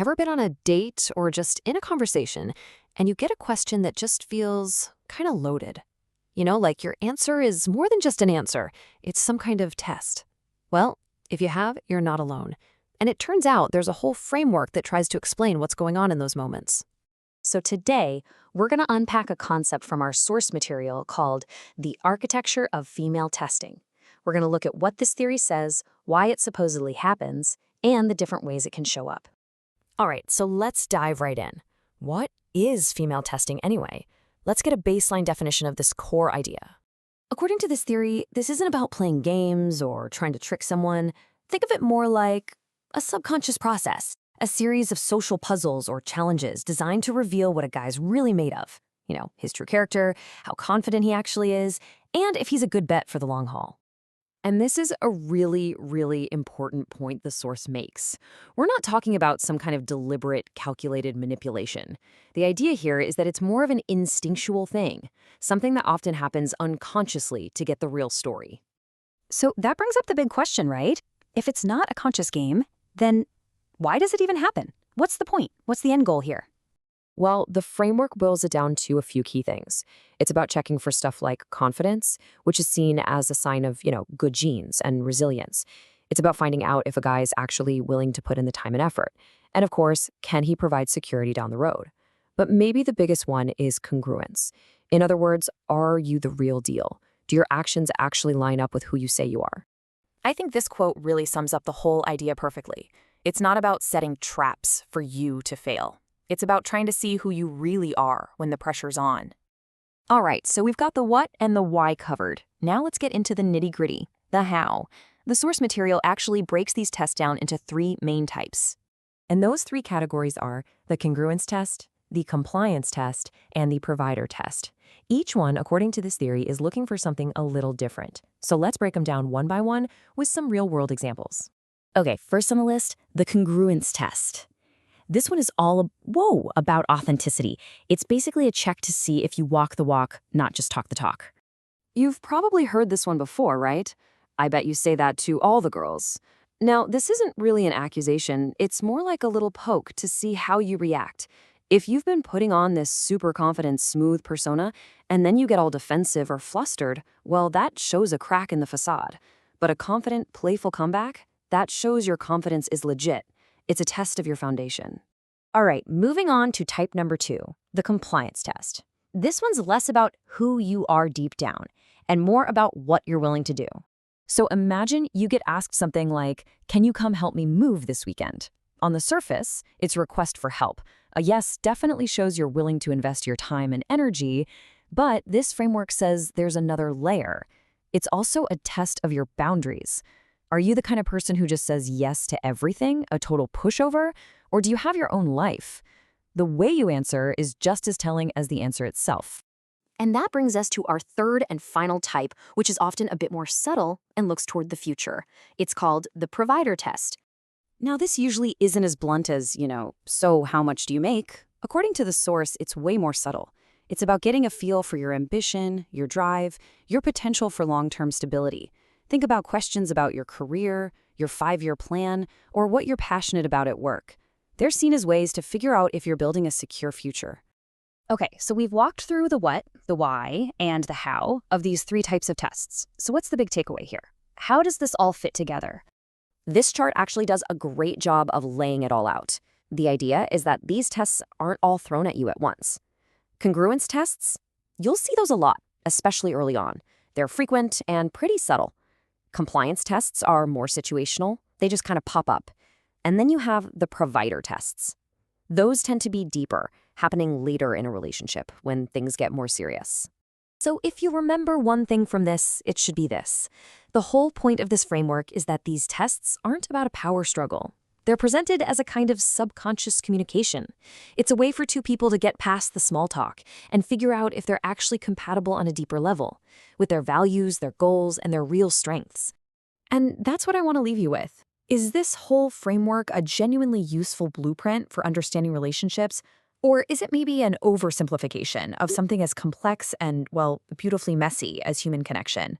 Ever been on a date or just in a conversation and you get a question that just feels kind of loaded? Like your answer is more than just an answer, it's some kind of test. Well, if you have, you're not alone. And it turns out there's a whole framework that tries to explain what's going on in those moments. So today, we're going to unpack a concept from our source material called the architecture of female testing. We're going to look at what this theory says, why it supposedly happens, and the different ways it can show up. All right, so let's dive right in. What is female testing anyway? Let's get a baseline definition of this core idea. According to this theory, this isn't about playing games or trying to trick someone. Think of it more like a subconscious process, a series of social puzzles or challenges designed to reveal what a guy's really made of. His true character, how confident he actually is, and if he's a good bet for the long haul. And this is a really, really important point the source makes. We're not talking about some kind of deliberate, calculated manipulation. The idea here is that it's more of an instinctual thing, something that often happens unconsciously to get the real story. So that brings up the big question, right? If it's not a conscious game, then why does it even happen? What's the point? What's the end goal here? Well, the framework boils it down to a few key things. It's about checking for stuff like confidence, which is seen as a sign of, good genes and resilience. It's about finding out if a guy is actually willing to put in the time and effort. And of course, can he provide security down the road? But maybe the biggest one is congruence. In other words, are you the real deal? Do your actions actually line up with who you say you are? I think this quote really sums up the whole idea perfectly. It's not about setting traps for you to fail. It's about trying to see who you really are when the pressure's on. All right, so we've got the what and the why covered. Now let's get into the nitty-gritty, the how. The source material actually breaks these tests down into three main types. And those three categories are the congruence test, the compliance test, and the provider test. Each one, according to this theory, is looking for something a little different. So let's break them down one by one with some real-world examples. Okay, first on the list, the congruence test. This one is all about authenticity. It's basically a check to see if you walk the walk, not just talk the talk. You've probably heard this one before, right? I bet you say that to all the girls. Now, this isn't really an accusation. It's more like a little poke to see how you react. If you've been putting on this super confident, smooth persona, and then you get all defensive or flustered, well, that shows a crack in the facade. But a confident, playful comeback, that shows your confidence is legit. It's a test of your foundation. All right, moving on to type number 2, the compliance test. This one's less about who you are deep down and more about what you're willing to do. So imagine you get asked something like, can you come help me move this weekend? On the surface, it's a request for help. A yes definitely shows you're willing to invest your time and energy, but this framework says there's another layer. It's also a test of your boundaries. Are you the kind of person who just says yes to everything, a total pushover? Or do you have your own life? The way you answer is just as telling as the answer itself. And that brings us to our third and final type, which is often a bit more subtle and looks toward the future. It's called the provider test. Now, this usually isn't as blunt as, so how much do you make? According to the source, it's way more subtle. It's about getting a feel for your ambition, your drive, your potential for long-term stability. Think about questions about your career, your 5-year plan, or what you're passionate about at work. They're seen as ways to figure out if you're building a secure future. Okay, so we've walked through the what, the why, and the how of these three types of tests. So what's the big takeaway here? How does this all fit together? This chart actually does a great job of laying it all out. The idea is that these tests aren't all thrown at you at once. Congruence tests? You'll see those a lot, especially early on. They're frequent and pretty subtle. Compliance tests are more situational. They just kind of pop up. And then you have the provider tests. Those tend to be deeper, happening later in a relationship when things get more serious. So if you remember one thing from this, it should be this. The whole point of this framework is that these tests aren't about a power struggle. They're presented as a kind of subconscious communication. It's a way for two people to get past the small talk and figure out if they're actually compatible on a deeper level, with their values, their goals, and their real strengths. And that's what I want to leave you with. Is this whole framework a genuinely useful blueprint for understanding relationships? Or is it maybe an oversimplification of something as complex and, beautifully messy as human connection?